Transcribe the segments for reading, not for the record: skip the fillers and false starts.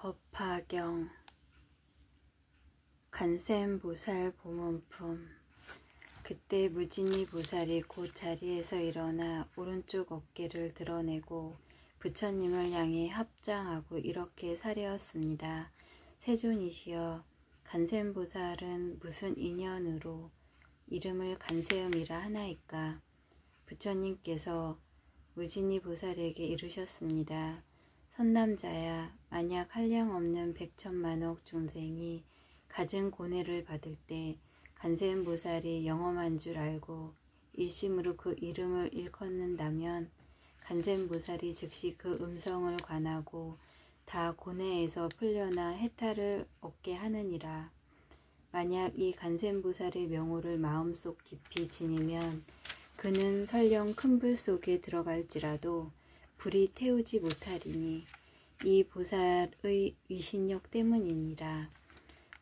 법화경 간센보살 보문품. 그때 무진이 보살이 곧 자리에서 일어나 오른쪽 어깨를 드러내고 부처님을 향해 합장하고 이렇게 사례었습니다. 세존이시여, 간센보살은 무슨 인연으로 이름을 간세음이라 하나이까? 부처님께서 무진이 보살에게 이르셨습니다. 선남자야, 만약 한량없는 백천만억 중생이 갖은 고뇌를 받을 때 간센보살이 영험한 줄 알고 일심으로 그 이름을 일컫는다면 간센보살이 즉시 그 음성을 관하고 다 고뇌에서 풀려나 해탈을 얻게 하느니라. 만약 이 간센보살의 명호를 마음속 깊이 지니면 그는 설령 큰 불 속에 들어갈지라도 불이 태우지 못하리니 이 보살의 위신력 때문이니라.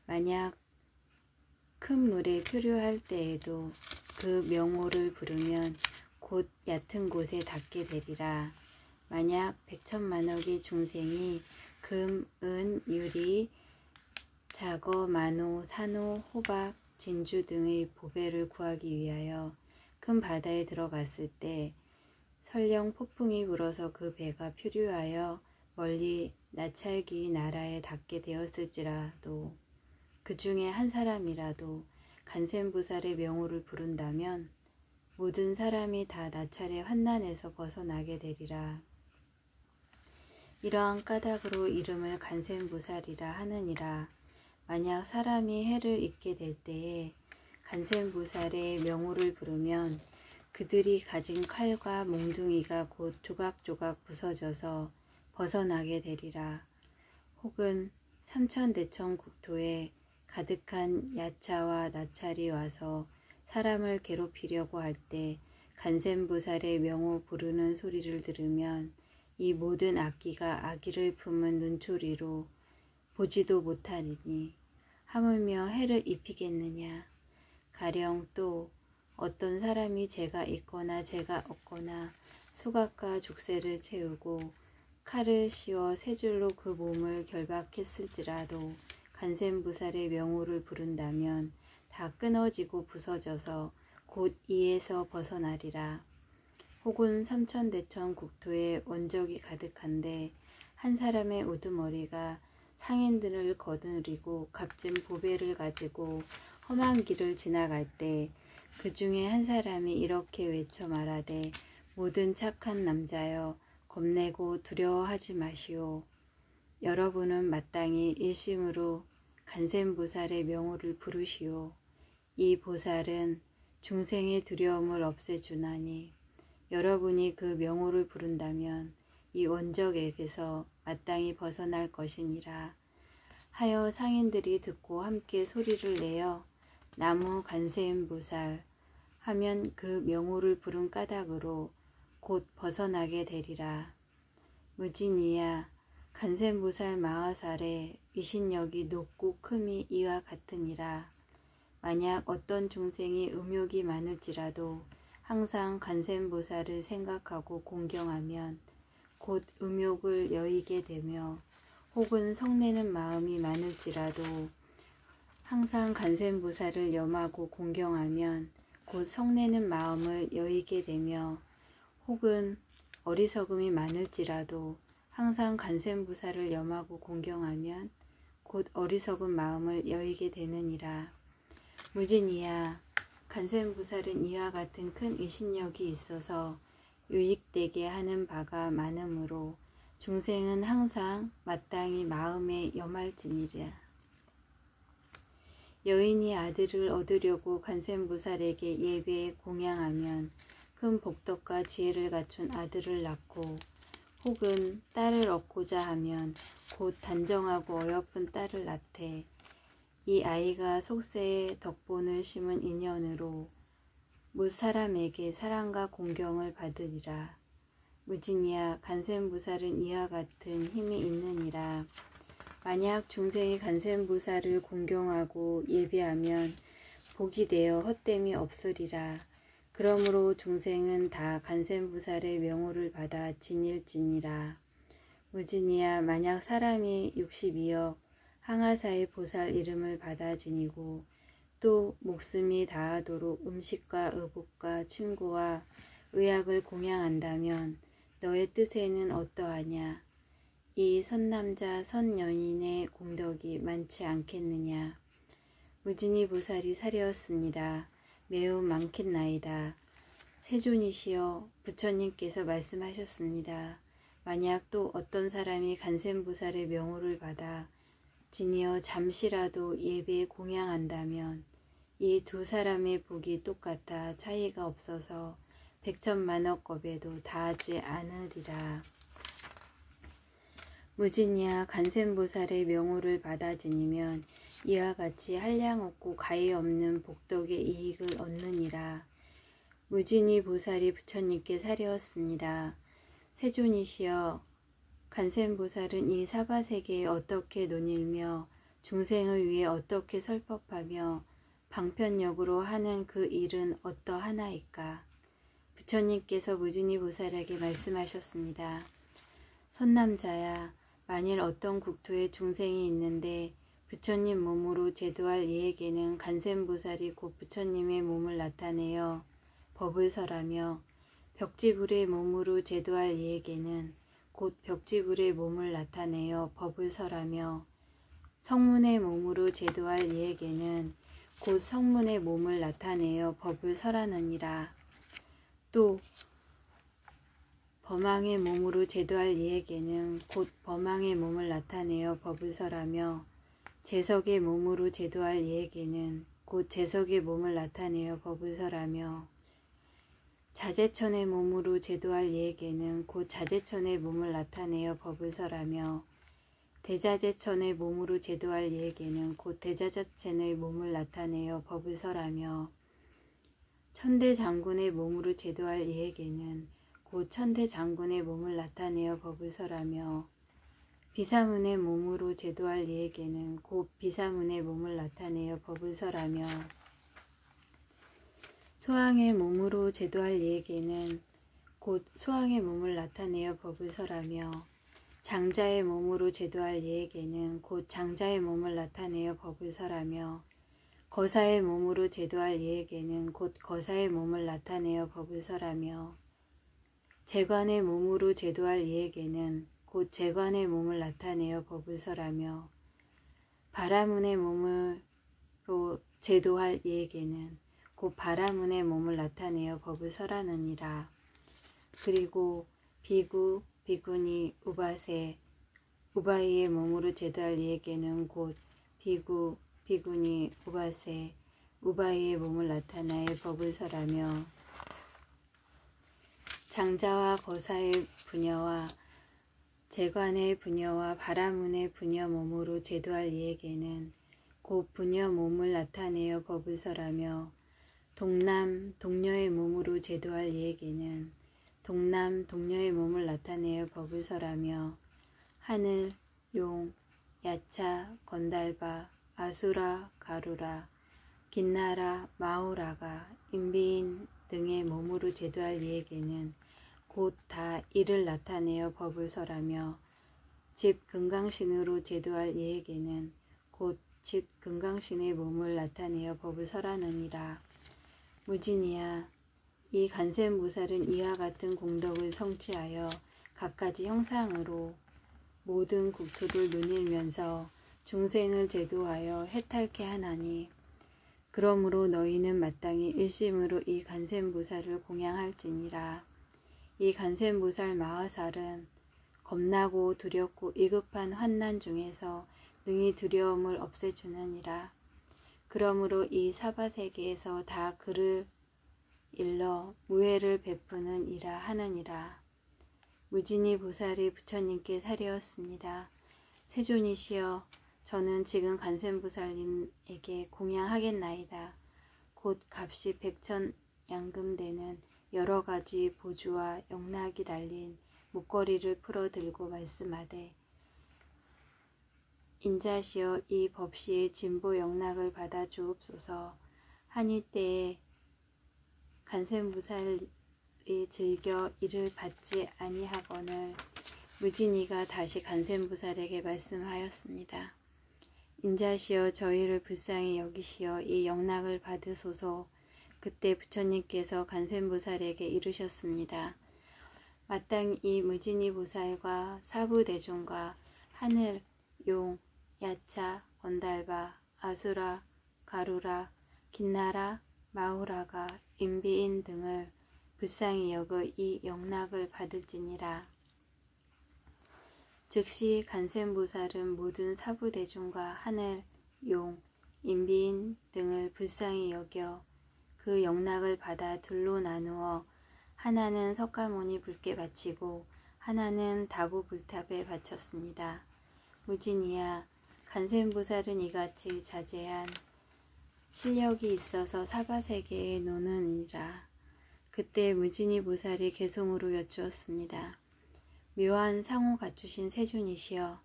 만약 큰 물에 표류할 때에도 그 명호를 부르면 곧 얕은 곳에 닿게 되리라. 만약 백천만억의 중생이 금, 은, 유리, 자거, 만호, 산호, 호박, 진주 등의 보배를 구하기 위하여 큰 바다에 들어갔을 때 설령 폭풍이 불어서 그 배가 표류하여 멀리 나찰기 나라에 닿게 되었을지라도 그 중에 한 사람이라도 간센보살의 명호를 부른다면 모든 사람이 다 나찰의 환난에서 벗어나게 되리라. 이러한 까닭으로 이름을 간센보살이라 하느니라. 만약 사람이 해를 입게 될 때에 간센보살의 명호를 부르면 그들이 가진 칼과 몽둥이가 곧 조각조각 부서져서 벗어나게 되리라. 혹은 삼천대천 국토에 가득한 야차와 나찰이 와서 사람을 괴롭히려고 할 때 간센보살의 명호 부르는 소리를 들으면 이 모든 악기가 악의를 품은 눈초리로 보지도 못하리니 하물며 해를 입히겠느냐. 가령 또 어떤 사람이 재가 있거나 재가 없거나 수갑과 족쇄를 채우고 칼을 씌워 세 줄로 그 몸을 결박했을지라도 간센보살의 명호를 부른다면 다 끊어지고 부서져서 곧 이에서 벗어나리라. 혹은 삼천대천 국토에 원적이 가득한데 한 사람의 우두머리가 상인들을 거느리고 값진 보배를 가지고 험한 길을 지나갈 때 그 중에 한 사람이 이렇게 외쳐 말하되 모든 착한 남자여, 겁내고 두려워하지 마시오. 여러분은 마땅히 일심으로 간센보살의 명호를 부르시오. 이 보살은 중생의 두려움을 없애주나니 여러분이 그 명호를 부른다면 이 원적에게서 마땅히 벗어날 것이니라 하여 상인들이 듣고 함께 소리를 내어 나무 간센보살 하면 그 명호를 부른 까닭으로 곧 벗어나게 되리라. 무진이야, 간센보살 마하살의 위신력이 높고 큼이 이와 같으니라. 만약 어떤 중생이 음욕이 많을지라도 항상 간센보살을 생각하고 공경하면 곧 음욕을 여의게 되며 혹은 성내는 마음이 많을지라도 항상 간센보살을 염하고 공경하면 곧 성내는 마음을 여의게 되며 혹은 어리석음이 많을지라도 항상 간센보살을 염하고 공경하면 곧 어리석은 마음을 여의게 되느니라. 무진이야, 간센보살은 이와 같은 큰 위신력이 있어서 유익되게 하는 바가 많으므로 중생은 항상 마땅히 마음에 염할지니라. 여인이 아들을 얻으려고 간센보살에게 예배에 공양하면 큰 복덕과 지혜를 갖춘 아들을 낳고 혹은 딸을 얻고자 하면 곧 단정하고 어여쁜 딸을 낳되 이 아이가 속세에 덕본을 심은 인연으로 못 사람에게 사랑과 공경을 받으리라. 무진이야, 간센보살은 이와 같은 힘이 있느니라. 만약 중생이 간센보살을 공경하고 예배하면 복이 되어 헛됨이 없으리라. 그러므로 중생은 다 간센보살의 명호를 받아 지닐지니라. 무진이야, 만약 사람이 62억 항아사의 보살 이름을 받아 지니고 또 목숨이 다하도록 음식과 의복과 침구와 의약을 공양한다면 너의 뜻에는 어떠하냐? 이 선남자 선여인의 공덕이 많지 않겠느냐? 무진이 보살이 사려었습니다. 매우 많겠나이다. 세존이시여, 부처님께서 말씀하셨습니다. 만약 또 어떤 사람이 간센보살의 명호를 받아 지니어 잠시라도 예배에 공양한다면 이 두 사람의 복이 똑같아 차이가 없어서 백천만억 겁에도 다하지 않으리라. 무진이야, 간센보살의 명호를 받아 지니면 이와 같이 한량 없고 가히 없는 복덕의 이익을 얻느니라. 무진이 보살이 부처님께 사려왔습니다. 세존이시여, 간센보살은 이 사바세계에 어떻게 논일며 중생을 위해 어떻게 설법하며 방편력으로 하는 그 일은 어떠하나이까? 부처님께서 무진이 보살에게 말씀하셨습니다. 선남자야, 만일 어떤 국토에 중생이 있는데 부처님 몸으로 제도할 이에게는 간센보살이 곧 부처님의 몸을 나타내어 법을 설하며 벽지불의 몸으로 제도할 이에게는 곧 벽지불의 몸을 나타내어 법을 설하며 성문의 몸으로 제도할 이에게는 곧 성문의 몸을 나타내어 법을 설하느니라. 또 범왕의 몸으로 제도할 이에게는 곧 범왕의 몸을 나타내어 법을 설하며 재석의 몸으로 제도할 이에게는 곧 재석의 몸을 나타내어 법을 설하며 자재천의 몸으로 제도할 이에게는 곧 자재천의 몸을 나타내어 법을 설하며 대자재천의 몸으로 제도할 이에게는 곧 대자재천의 몸을 나타내어 법을 설하며 천대장군의 몸으로 제도할 이에게는 곧 천대장군의 몸을 나타내어 법을 설하며 비사문의 몸으로 제도할 이에게는 곧 비사문의 몸을 나타내어 법을 설하며 소왕의 몸으로 제도할 이에게는 곧 소왕의 몸을 나타내어 법을 설하며 장자의 몸으로 제도할 이에게는 곧 장자의 몸을 나타내어 법을 설하며 거사의 몸으로 제도할 이에게는 곧 거사의 몸을 나타내어 법을 설하며 재관의 몸으로 제도할 이에게는 곧 재관의 몸을 나타내어 법을 설하며 바라문의 몸으로 제도할 이에게는 곧 바라문의 몸을 나타내어 법을 설하느니라. 그리고 비구, 비구니, 우바세, 우바이의 몸으로 제도할 이에게는 곧 비구, 비구니, 우바세, 우바이의 몸을 나타내어 법을 설하며 장자와 거사의 부녀와 재관의 부녀와 바라문의 부녀 몸으로 제도할 이에게는 곧 부녀 몸을 나타내어 법을 설하며 동남, 동녀의 몸으로 제도할 이에게는 동남, 동녀의 몸을 나타내어 법을 설하며 하늘, 용, 야차, 건달바, 아수라, 가루라, 긴나라, 마오라가, 인비인 등의 몸으로 제도할 이에게는 곧 다 이를 나타내어 법을 설하며 집 금강신으로 제도할 이에게는 곧 집 금강신의 몸을 나타내어 법을 설하느니라. 무진이야, 이 간센보살은 이와 같은 공덕을 성취하여 갖가지 형상으로 모든 국토를 누닐면서 중생을 제도하여 해탈케 하나니 그러므로 너희는 마땅히 일심으로 이 간센보살을 공양할지니라. 이 간센보살 마하살은 겁나고 두렵고 위급한 환난 중에서 능히 두려움을 없애주느니라. 그러므로 이 사바세계에서 다 그를 일러 무해를 베푸는 이라 하느니라. 무진이 보살이 부처님께 사려왔습니다. 세존이시여, 저는 지금 간센보살님에게 공양하겠나이다. 곧 값이 100천 양금되는 여러 가지 보주와 영락이 달린 목걸이를 풀어 들고 말씀하되, 인자시여, 이 법시의 진보 영락을 받아 주옵소서. 하니 때에 간센보살이 즐겨 이를 받지 아니하거늘 무진이가 다시 간센보살에게 말씀하였습니다. 인자시여 저희를 불쌍히 여기시어 이 영락을 받으소서. 그때 부처님께서 간센보살에게 이르셨습니다. 마땅히 이 무진이 보살과 사부대중과 하늘, 용, 야차, 건달바, 아수라, 가루라, 긴나라, 마우라가 인비인 등을 불쌍히 여겨 이 영락을 받을지니라. 즉시 간센보살은 모든 사부대중과 하늘, 용, 인비인 등을 불쌍히 여겨 그 영락을 받아 둘로 나누어 하나는 석가모니 불께 바치고 하나는 다부 불탑에 바쳤습니다. 무진이야, 간센보살은 이같이 자제한 실력이 있어서 사바세계에 노느니라. 그때 무진이 보살이 개송으로 여쭈었습니다. 묘한 상호 갖추신 세존이시여,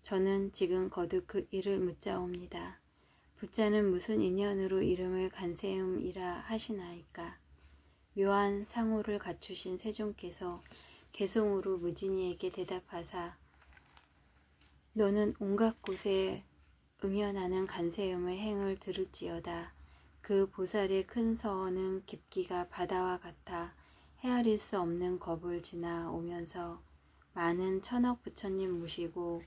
저는 지금 거듭 그 일을 묻자옵니다. 부자는 무슨 인연으로 이름을 간세음이라 하시나이까? 묘한 상호를 갖추신 세존께서 개송으로 무진이에게 대답하사, 너는 온갖 곳에 응연하는 간세음의 행을 들을지어다. 그 보살의 큰 서원은 깊기가 바다와 같아 헤아릴 수 없는 겁을 지나오면서 많은 천억 부처님 모시고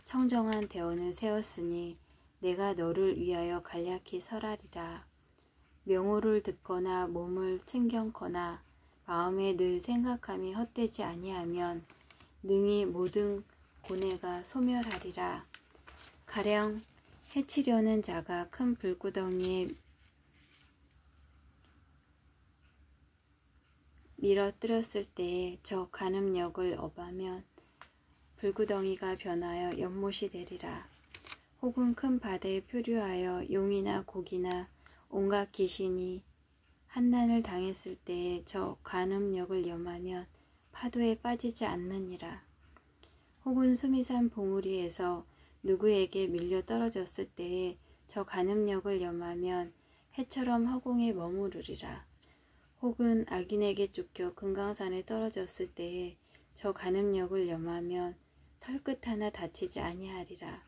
청정한 대원을 세웠으니 내가 너를 위하여 간략히 설하리라. 명호를 듣거나 몸을 챙겼거나 마음에 늘 생각함이 헛되지 아니하면 능히 모든 고뇌가 소멸하리라. 가령 해치려는 자가 큰 불구덩이에 밀어뜨렸을 때에 저 간음력을 업하면 불구덩이가 변하여 연못이 되리라. 혹은 큰 바다에 표류하여 용이나 고기나 온갖 귀신이 한난을 당했을 때에 저 간음력을 염하면 파도에 빠지지 않느니라. 혹은 수미산 봉우리에서 누구에게 밀려 떨어졌을 때에 저 간음력을 염하면 해처럼 허공에 머무르리라. 혹은 악인에게 쫓겨 금강산에 떨어졌을 때에 저 간음력을 염하면 털끝 하나 다치지 아니하리라.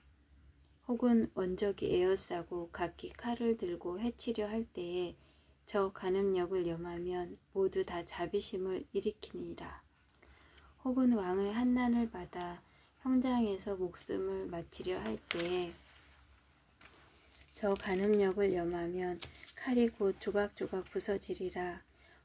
혹은 원적이 에어싸고 각기 칼을 들고 해치려 할 때에 저 간음력을 염하면 모두 다 자비심을 일으키니라. 혹은 왕의 한난을 받아 형장에서 목숨을 마치려 할 때에 저 간음력을 염하면 칼이 곧 조각조각 부서지리라.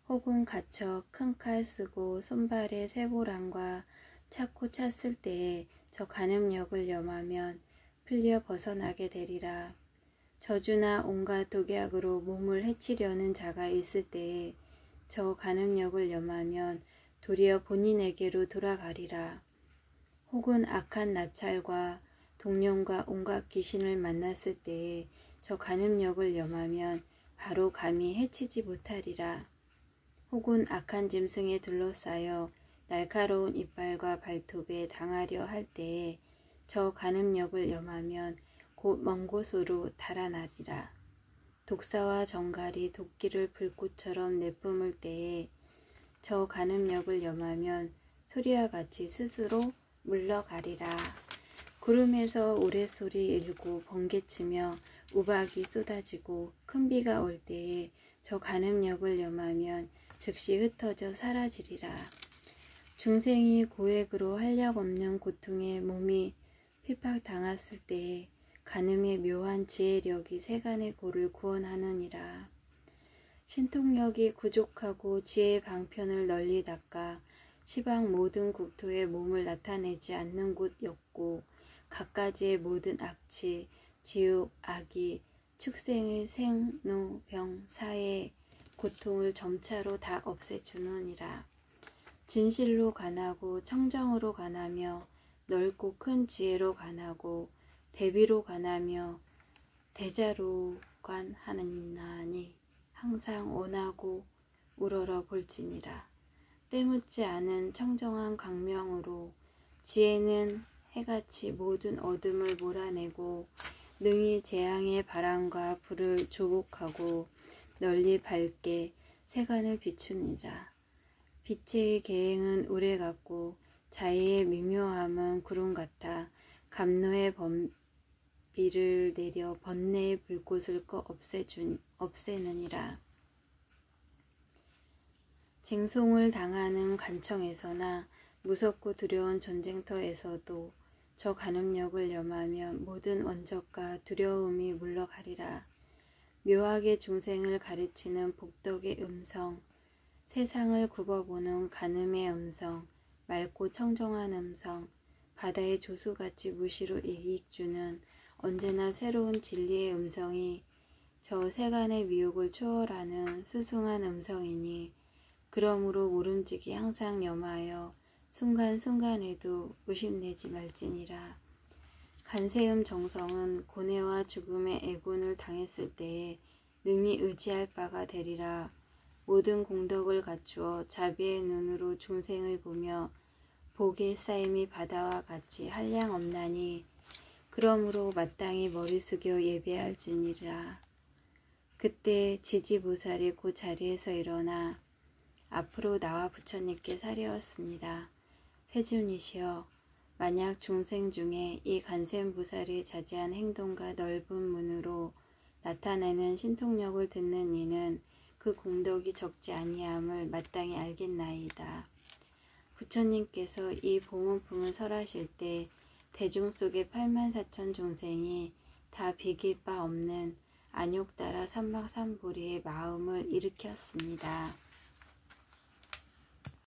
혹은 갇혀 큰 칼 쓰고 손발에 쇠보랑과 찾고 찼을 때에 저 간음력을 염하면 풀려 벗어나게 되리라. 저주나 온갖 독약으로 몸을 해치려는 자가 있을 때에 저 간음력을 염하면 도리어 본인에게로 돌아가리라. 혹은 악한 나찰과 동령과 온갖 귀신을 만났을 때에 저 간음력을 염하면 바로 감히 해치지 못하리라. 혹은 악한 짐승에 둘러싸여 날카로운 이빨과 발톱에 당하려 할 때에 저 간음력을 염하면 곧 먼 곳으로 달아나리라. 독사와 정갈이 도끼를 불꽃처럼 내뿜을 때에 저 간음력을 염하면 소리와 같이 스스로 물러가리라. 구름에서 우레소리 일고 번개치며 우박이 쏟아지고 큰 비가 올 때에 저 간음력을 염하면 즉시 흩어져 사라지리라. 중생이 고액으로 한량없는 고통에 몸이 핍박당했을 때에 간음의 묘한 지혜력이 세간의 고를 구원하느니라. 신통력이 부족하고 지혜의 방편을 널리 닦아 시방 모든 국토에 몸을 나타내지 않는 곳 없고 갖가지의 모든 악취, 지옥, 악이, 축생의 생, 노, 병, 사의 고통을 점차로 다 없애주느니라. 진실로 관하고 청정으로 관하며 넓고 큰 지혜로 관하고 대비로 관하며 대자로 관하느니 항상 원하고 우러러 볼지니라. 때묻지 않은 청정한 광명으로 지혜는 해같이 모든 어둠을 몰아내고 능히 재앙의 바람과 불을 조복하고 널리 밝게 세간을 비추니라. 빛의 계행은 오래같고 자의의 미묘함은 구름 같아 감노의 비를 내려 번뇌의 불꽃을 없애느니라. 쟁송을 당하는 간청에서나 무섭고 두려운 전쟁터에서도 저 간음력을 염하면 모든 원적과 두려움이 물러가리라. 묘하게 중생을 가르치는 복덕의 음성, 세상을 굽어보는 간음의 음성, 맑고 청정한 음성, 바다의 조수같이 무시로 이익주는 언제나 새로운 진리의 음성이 저 세간의 미혹을 초월하는 수승한 음성이니 그러므로 모름지기 항상 염하여 순간순간에도 의심내지 말지니라. 간세음 정성은 고뇌와 죽음의 애군을 당했을 때에 능히 의지할 바가 되리라. 모든 공덕을 갖추어 자비의 눈으로 중생을 보며 복의 쌓임이 바다와 같이 한량 없나니 그러므로 마땅히 머리 숙여 예배할지니라. 그때 지지보살이 그 자리에서 일어나 앞으로 나와 부처님께 사려왔습니다. 세존이시여, 만약 중생 중에 이 간센보살이 자제한 행동과 넓은 문으로 나타내는 신통력을 듣는 이는 그 공덕이 적지 아니함을 마땅히 알겠나이다. 부처님께서 이 보문품을 설하실 때 대중 속의 84,000 중생이 다 비길 바 없는 안욕 따라 삼박삼보리의 마음을 일으켰습니다.